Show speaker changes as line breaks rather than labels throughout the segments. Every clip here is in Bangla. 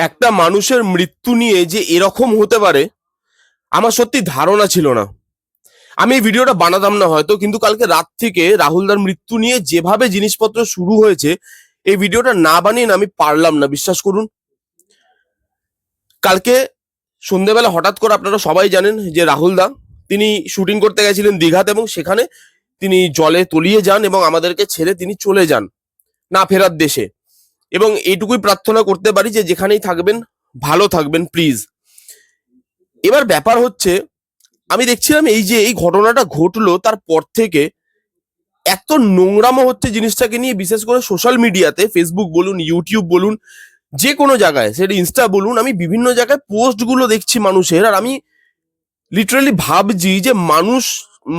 একটা মানুষের মৃত্যু নিয়ে যে এরকম হতে পারে আমার সত্যি ধারণা ছিল না। আমি এই ভিডিওটা বানাতাম না হয়তো, কিন্তু কালকে রাত থেকে রাহুলদার মৃত্যু নিয়ে যেভাবে জিনিসপত্র শুরু হয়েছে, এই ভিডিওটা না বানিয়ে না আমি পারলাম না, বিশ্বাস করুন। কালকে সন্ধ্যেবেলা হঠাৎ করে আপনারা সবাই জানেন যে রাহুলদা তিনি শুটিং করতে গেছিলেন দীঘাতে, এবং সেখানে তিনি জলে তলিয়ে যান এবং আমাদেরকে ছেড়ে তিনি চলে যান না ফেরার দেশে। এবং এইটুকুই প্রার্থনা করতে পারি যে যেখানেই থাকবেন ভালো থাকবেন প্লিজ। এবার ব্যাপার হচ্ছে, আমি দেখছিলাম এই যে এই ঘটনাটা ঘটলো তারপর থেকে এত নোংরামো হচ্ছে জিনিসটাকে নিয়ে, বিশেষ করে সোশ্যাল মিডিয়াতে, ফেসবুক বলুন, ইউটিউব বলুন, যে কোনো জায়গায়, সেটা ইনস্টা বলুন, আমি বিভিন্ন জায়গায় পোস্ট গুলো দেখছি মানুষের, আর আমি লিটারালি ভাবছি যে মানুষ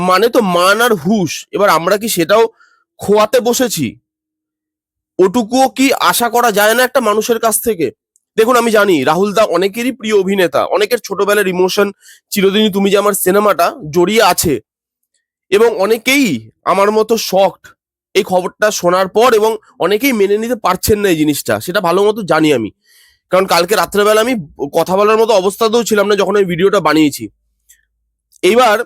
মানে তো মান আর হুঁশ, এবার আমরা কি সেটাও খোয়াতে বসেছি? ওটুকুও কি আশা করা যায় না একটা মানুষের কাছ থেকে? দেখুন, আমি জানি রাহুল দা অনেকেরই প্রিয় অভিনেতা, অনেকের ছোটবেলার ইমোশন চিরদিনই তুমি যে আমার সিনেমাটা জড়িয়ে আছে, এবং অনেকেই আমার মতো শকড এই খবরটা শোনার পর, এবং অনেকেই মেনে নিতে পারছেন না এই জিনিসটা, সেটা ভালো মতো জানি আমি। কারণ কালকে রাত্রেবেলা আমি কথা বলার মতো অবস্থাতেও ছিলাম না যখন আমি ভিডিওটা বানিয়েছি। এইবার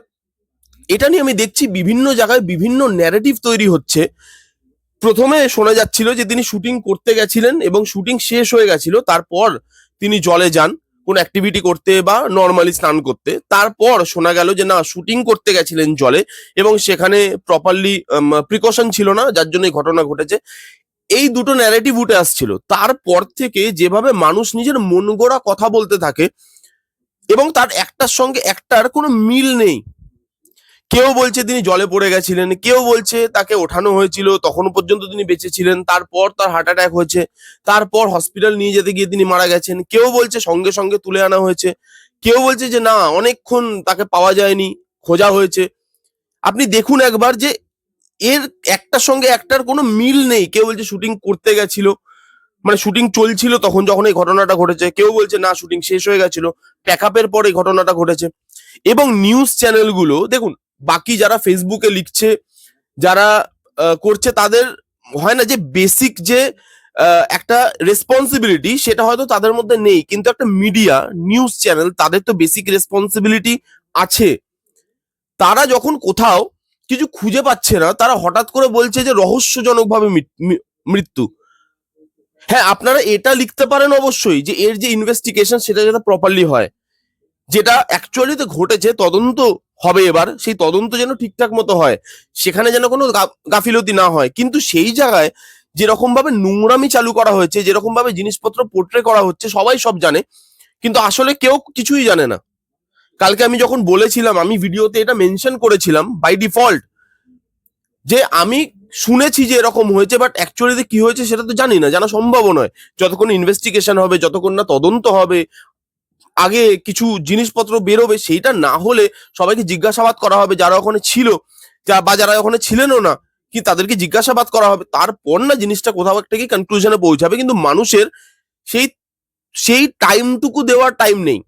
এটা নিয়ে আমি দেখছি বিভিন্ন জায়গায় বিভিন্ন ন্যারেটিভ তৈরি হচ্ছে। প্রথমে শোনা যাচ্ছিল যে তিনি শুটিং করতে গেছিলেন এবং শুটিং শেষ হয়ে গেছিল, তারপর তিনি জলে যান কোন অ্যাক্টিভিটি করতে বা নর্মালি স্নান করতে। তারপর শোনা গেল যে না, শুটিং করতে গেছিলেন জলে এবং সেখানে প্রপারলি প্রিকশন ছিল না, যার জন্য এই ঘটনা ঘটেছে। এই দুটো ন্যারেটিভ উঠে আসছিল। তারপর থেকে যেভাবে মানুষ নিজের মন গড়া কথা বলতে থাকে এবং তার একটার সঙ্গে একটার কোনো মিল নেই। কেউ বলছে তিনি জলে পড়ে গেছিলেন, কেউ বলছে তাকে ওঠানো হয়েছিল, তখনও পর্যন্ত তিনি বেঁচে ছিলেন, তারপর তার হার্ট অ্যাটাক হয়েছে, তারপর হসপিটাল নিয়ে যেতে গিয়ে তিনি মারা গেছেন। কেউ বলছে সঙ্গে সঙ্গে তুলে আনা হয়েছে, কেউ বলছে যে না, অনেকক্ষণ তাকে পাওয়া যায়নি, খোঁজা হয়েছে। আপনি দেখুন একবার যে এর একটার সঙ্গে একটার কোনো মিল নেই। কেউ বলছে শুটিং করতে গেছিল, মানে শুটিং চলছিল তখন যখন এই ঘটনাটা ঘটেছে। কেউ বলছে না, শুটিং শেষ হয়ে গেছিল, প্যাক আপের পর এই ঘটনাটা ঘটেছে। এবং নিউজ চ্যানেলগুলো দেখুন, বাকি যারা ফেসবুকে লিখছে, যারা করছে, তাদের হয় না যে বেসিক যে একটা রেসপন্সিবিলিটি, সেটা হয়তো তাদের মধ্যে নেই, কিন্তু একটা মিডিয়া, নিউজ চ্যানেল, তাদের তো বেসিক রেসপন্সিবিলিটি আছে। তারা যখন কোথাও কিছু খুঁজে পাচ্ছে না, তারা হঠাৎ করে বলছে যে রহস্যজনকভাবে মৃত্যু। হ্যাঁ, আপনারা এটা লিখতে পারেন অবশ্যই যে এর যে ইনভেস্টিগেশন সেটা যাতে প্রপারলি হয়, যেটা অ্যাকচুয়ালিতে ঘটেছে তদন্ত হবে, এবার সেই তদন্ত যেন ঠিকঠাক মতো হয়, সেখানে যেন কোনো গাফিলতি না হয়। কিন্তু সেই জায়গায় যেরকম ভাবে নোংরামি চালু করা হয়েছে, যেরকম ভাবে জিনিসপত্র পোর্ট্রে করা হচ্ছে, সবাই সব জানে কিন্তু আসলে কেউ কিছুই জানে না। কালকে আমি যখন বলেছিলাম, আমি ভিডিওতে এটা মেনশন করেছিলাম বাই ডিফল্ট, যে আমি শুনেছি যে এরকম হয়েছে, বাট অ্যাকচুয়ালি কি হয়েছে সেটা তো জানি না, জানা সম্ভব নয় যতক্ষণ ইনভেস্টিগেশন হবে, যতক্ষণ না তদন্ত হবে, আগে কিছু জিনিসপত্র বেরোবে, সেইটা না হলে সবাইকে জিজ্ঞাসাবাদ করা হবে, যারা ওখানে ছিল বা যারা ওখানে ছিলেনও না, কি তাদেরকে জিজ্ঞাসাবাদ করা হবে, তারপর না জিনিসটা কোথাও একটা কি কনক্লুশনে পৌঁছাবে। কিন্তু মানুষের সেই সেই টাইমটুকু দেওয়ার টাইম নেই।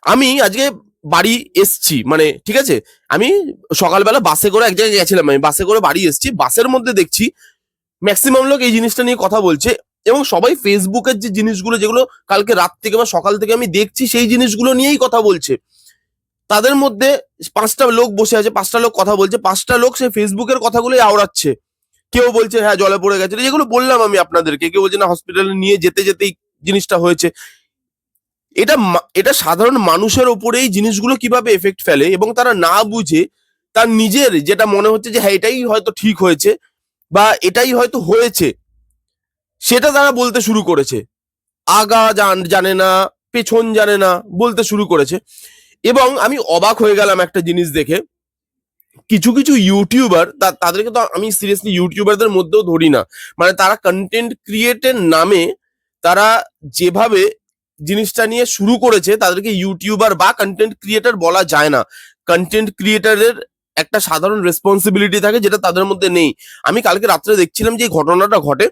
আমি আজকে বাড়ি এসছি, মানে ঠিক আছে, আমি সকালবেলা বাসে করে এক জায়গায় গেছিলাম, আমি বাসে করে বাড়ি এসছি, বাসের মধ্যে দেখছি ম্যাক্সিমাম লোক এই জিনিসটা নিয়ে কথা বলছে, এবং সবাই ফেসবুকের যে জিনিসগুলো, যেগুলো কালকে রাত থেকে বা সকাল থেকে আমি দেখছি, সেই জিনিসগুলো নিয়েই কথা বলছে। তাদের মধ্যে 5টা লোক বসে আছে, 5টা লোক কথা বলছে, 5টা লোক সেই ফেসবুকের কথাগুলোই আওড়াচ্ছে। কেউ বলছে হ্যাঁ জলে পড়ে গেছে, যেগুলো বললাম আমি আপনাদেরকে, কেউ বলছে না হসপিটালে নিয়ে যেতে যেতেই জিনিসটা হয়েছে। এটা এটা সাধারণ মানুষের ওপরেই জিনিসগুলো কিভাবে এফেক্ট ফেলে, এবং তারা না বুঝে তার নিজের যেটা মনে হচ্ছে যে হ্যাঁ এটাই হয়তো ঠিক হয়েছে বা এটাই হয়তো হয়েছে, সেটা তারা বলতে শুরু করেছে। আগা জানে না, পেছন জানে না, বলতে শুরু করেছে। এবং আমি অবাক হয়ে গেলাম একটা জিনিস দেখে, কিছু কিছু ইউটিউবার, তাদেরকে তো আমি সিরিয়াসলি ইউটিউবারদের মধ্যেও ধরি না, মানে তারা কন্টেন্ট ক্রিয়েটের নামে তারা যেভাবে জিনিসটা নিয়ে শুরু করেছে, তাদেরকে ইউটিউবার বা কন্টেন্ট ক্রিয়েটার বলা যায় না। কন্টেন্ট ক্রিয়েটারের একটা সাধারণ রেসপন্সিবিলিটি থাকে, যেটা তাদের মধ্যে নেই। আমি কালকে রাত্রে দেখছিলাম যে ঘটনাটা ঘটে,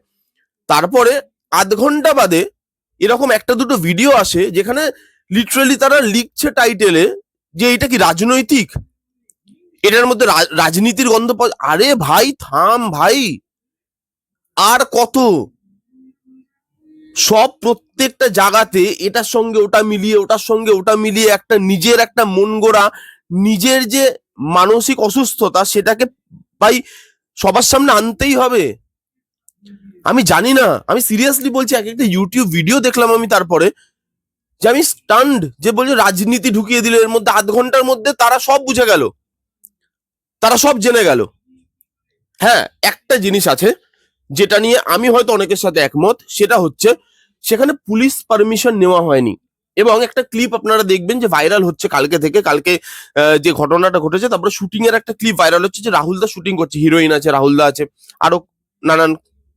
তারপরে আধ ঘন্টা বাদে এরকম একটা দুটো ভিডিও আসে যেখানে লিটারালি তারা লিখছে টাইটেলে যে এটা কি রাজনৈতিক, এটার মধ্যে রাজনীতির গন্ধ পাওয়া। আরে ভাই থাম ভাই, আর কত? সব প্রত্যেকটা জায়গাতে এটার সঙ্গে ওটা মিলিয়ে, ওটার সঙ্গে ওটা মিলিয়ে একটা নিজের একটা মন গড়া, নিজের যে মানসিক অসুস্থতা সেটাকে ভাই সবার সামনে আনতেই হবে। আমি জানি না, আমি সিরিয়াসলি বলছি, এক একটা ইউটিউব ভিডিও দেখলাম আমি তারপরে, যে আমি স্টান্ড, যে বলছে রাজনীতি ঢুকিয়ে দিলে এর মধ্যে, আধ ঘন্টার মধ্যে তারা সব বুঝে গেল, তারা সব জেনে গেল। হ্যাঁ, একটা জিনিস আছে যেটা নিয়ে আমি হয়তো অনেকের সাথে একমত, সেটা হচ্ছে সেখানে পুলিশ পারমিশন নেওয়া হয়নি। এবং একটা ক্লিপ আপনারা দেখবেন যে ভাইরাল হচ্ছে কালকে থেকে, কালকে যে ঘটনাটা ঘটেছে, তারপরে শুটিং এর একটা ক্লিপ ভাইরাল হচ্ছে, যে রাহুল দা শুটিং করছে, হিরোইন আছে, রাহুল দা আছে, আরো নানান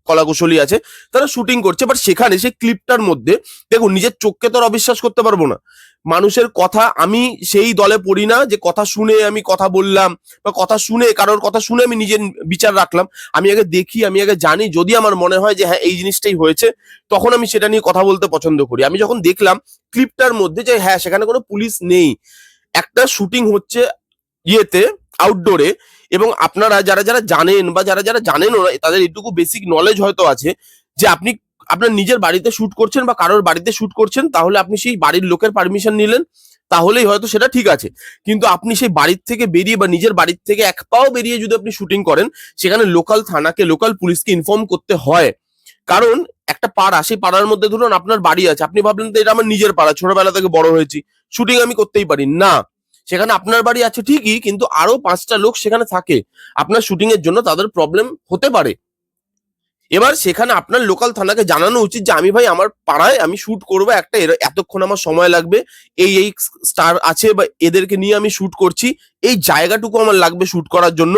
কলাকুশলী আছে, তারা শুটিং করছে। বাট সেখানে সেই ক্লিপটার মধ্যে দেখুন, নিজের চোখকে তো আর অবিশ্বাস করতে পারবো না, মানুষের কথা। আমি সেই দলে পড়ি না যে কথা শুনে আমি কথা বললাম, বা কথা শুনে কারোর কথা শুনে আমি নিজের বিচার রাখলাম। আমি আগে দেখি, আমি আগে জানি, যদি আমার মনে হয় যে হ্যাঁ এই জিনিসটাই হয়েছে, তখন আমি সেটা নিয়ে কথা বলতে পছন্দ করি। আমি যখন দেখলাম ক্লিপটার মধ্যে যে হ্যাঁ সেখানে কোনো পুলিশ নেই, একটা শুটিং হচ্ছে ইয়েতে, আউটডোরে, এবং আপনারা যারা যারা জানেন বা যারা যারা জানেনও না, তাদের এটুকু বেসিক নলেজ হয়তো আছে যে আপনি আপনার নিজের বাড়িতে শুট করছেন বা কারোর বাড়িতে শুট করছেন, তাহলে আপনি সেই বাড়ির লোকের পারমিশন নিলেন, তাহলেই হয়তো সেটা ঠিক আছে। কিন্তু আপনি সেই বাড়ির থেকে বেরিয়ে বা নিজের বাড়ির থেকে এক পাও বেরিয়ে যদি আপনি শুটিং করেন, সেখানে লোকাল থানাকে, লোকাল পুলিশকে ইনফর্ম করতে হয়। কারণ একটা পাড়া, সেই পাড়ার মধ্যে ধরুন আপনার বাড়ি আছে, আপনি ভাবলেন তো এটা আমার নিজের পাড়া, ছোটবেলা থেকে বড় হয়েছি, শুটিং আমি করতেই পারি না। সেখানে আপনার বাড়ি আছে ঠিকই, কিন্তু আরো 5টা লোক সেখানে থাকে, আপনার শুটিং এর জন্য তাদের প্রবলেম হতে পারে। এবার সেখানে আপনার লোকাল থানাকে জানানো উচিত যে আমি ভাই আমার পাড়ায় আমি শুট করবো একটা, এতক্ষণ আমার সময় লাগবে, এই এই স্টার আছে বা এদেরকে নিয়ে আমি শুট করছি, এই জায়গাটুকু আমার লাগবে শুট করার জন্য,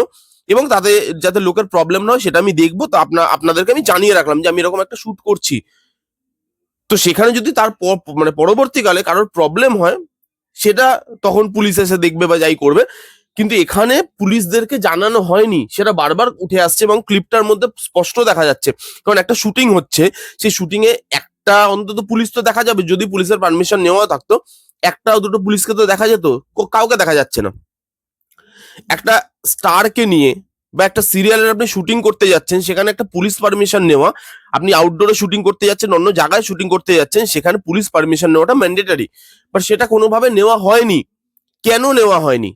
এবং তাতে যাতে লোকের প্রবলেম না হয় সেটা আমি দেখবো। তো আপনাদেরকে আমি জানিয়ে রাখলাম যে আমি এরকম একটা শুট করছি। তো সেখানে যদি তার মানে পরবর্তীকালে কারোর প্রবলেম হয়, সেটা তখন পুলিশ এসে দেখবে বা যাই করবে। কিন্তু এখানে পুলিশদেরকে জানানো হয়নি, সেটা বারবার উঠে আসছে এবং ক্লিপটার মধ্যে স্পষ্ট দেখা যাচ্ছে। কারণ একটা শুটিং হচ্ছে, সেই শুটিং এ একটা অন্তত পুলিশ তো দেখা যাবে, যদি পুলিশের পারমিশন নেওয়া থাকতো, একটা দুটো পুলিশকে তো দেখা যেত, কাউকে দেখা যাচ্ছে না। একটা স্টারকে নিয়ে বা একটা সিরিয়ালের আপনি শুটিং করতে যাচ্ছেন, সেখানে একটা পুলিশ পারমিশন নেওয়া, আপনি আউটডোরে শুটিং করতে যাচ্ছেন, অন্য জায়গায় শুটিং করতে যাচ্ছেন, সেখানে পুলিশ পারমিশন নেওয়াটা ম্যান্ডেটারি। বাট সেটা কোনোভাবে নেওয়া হয়নি। কেন নেওয়া হয়নি,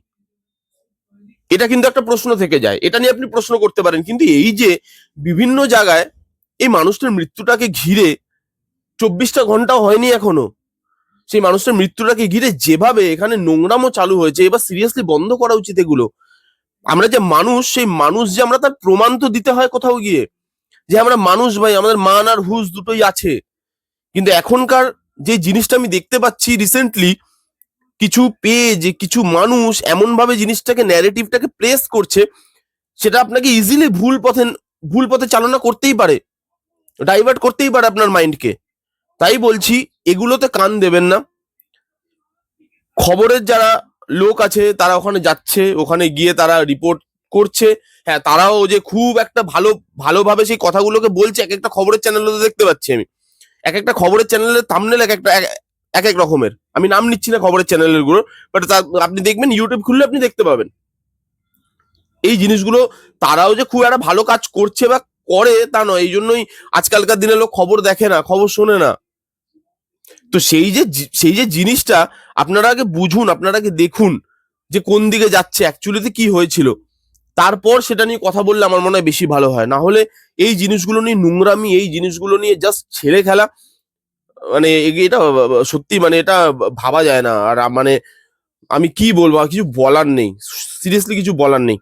এটা কিন্তু একটা প্রশ্ন থেকে যায়, এটা নিয়ে আপনি প্রশ্ন করতে পারেন। কিন্তু এই যে বিভিন্ন জায়গায় এই মানুষটার মৃত্যুটাকে ঘিরে 24টা ঘন্টাও হয়নি এখনো, সেই মানুষটার মৃত্যুটাকে ঘিরে যেভাবে এখানে নোংরামও চালু হয়েছে, এবার সিরিয়াসলি বন্ধ করা উচিত এগুলো। আমরা যে মানুষ, সেই মানুষ যে আমরা, তার প্রমাণ তো দিতে হয় কোথাও গিয়ে, যে আমরা মানুষ ভাই, আমাদের মান আর হুঁশ দুটোই আছে। কিন্তু এখনকার যে জিনিসটা আমি দেখতে পাচ্ছি রিসেন্টলি, কিছু পেজ, কিছু মানুষ এমন ভাবে জিনিসটাকে, ন্যারেটিভটাকে প্লেস করছে, সেটা আপনাকে ইজিলি ভুল পথে চালনা করতেই পারে, ডাইভার্ট করতেই পারে আপনার মাইন্ডকে। তাই বলছি, এগুলোতে কান দেবেন না। খবরের যারা লোক আছে তারা ওখানে যাচ্ছে, ওখানে গিয়ে তারা রিপোর্ট করছে। হ্যাঁ, তারাও যে খুব একটা ভালোভাবে সেই কথাগুলোকে বলছে, এক একটা খবরের চ্যানেলে দেখতে পাচ্ছি আমি, এক একটা খবরের চ্যানেলের থাম্বনেল এক এক রকমের। আমি নাম নিচ্ছি না খবরের চ্যানেলের গুলো, বাট আপনি দেখবেন, ইউটিউব খুললে আপনি দেখতে পাবেন এই জিনিসগুলো। তারাও যে খুব একটা ভালো কাজ করছে বা করে তা নয়, এই জন্যই আজকালকার দিনে লোক খবর দেখে না, খবর শোনে না। তো সেই যে জিনিসটা আপনারা আগে বুঝুন, আপনারা আগে দেখুন যে কোন দিকে যাচ্ছে, অ্যাকচুয়ালিতে কি হয়েছিল, তারপর সেটা নিয়ে কথা বললে আমার মনে হয় বেশি ভালো হয়। না হলে এই জিনিসগুলো নিয়ে নোংরামি, এই জিনিসগুলো নিয়ে জাস্ট ছেলে খেলা, মানে এটা সত্যি, মানে এটা ভাবা যায় না। আর মানে আমি কি বলবো, আর কিছু বলার নেই, সিরিয়াসলি কিছু বলার নেই।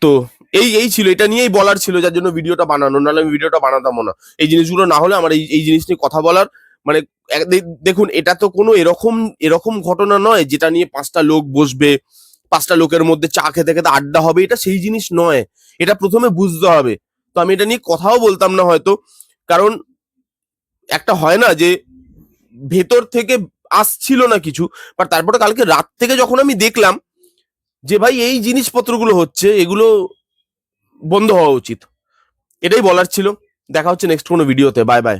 তো এই এই ছিল, এটা নিয়েই বলার ছিল, যার জন্য ভিডিওটা বানানো, নাহলে আমি ভিডিওটা বানাতামও না। এই জিনিসগুলো না হলে আমার এই জিনিস নিয়ে কথা বলার মানে, দেখুন, এটা তো কোনো এরকম এরকম ঘটনা নয় যেটা নিয়ে 5টা লোক বসবে, 5টা লোকের মধ্যে চা খেতে খেতে আড্ডা হবে, এটা সেই জিনিস নয়। এটা প্রথমে বুঝতে হবে। তো আমি এটা নিয়ে কথাও বলতাম না হয়তো, কারণ একটা হয় না যে ভেতর থেকে আসছিল না কিছু, বাট তারপরে কালকে রাত থেকে যখন আমি দেখলাম যে ভাই এই জিনিসপত্রগুলো হচ্ছে, এগুলো বন্ধ হওয়া উচিত। এটাই বলার ছিল। দেখা হচ্ছে নেক্সট কোনো ভিডিওতে। Bye bye.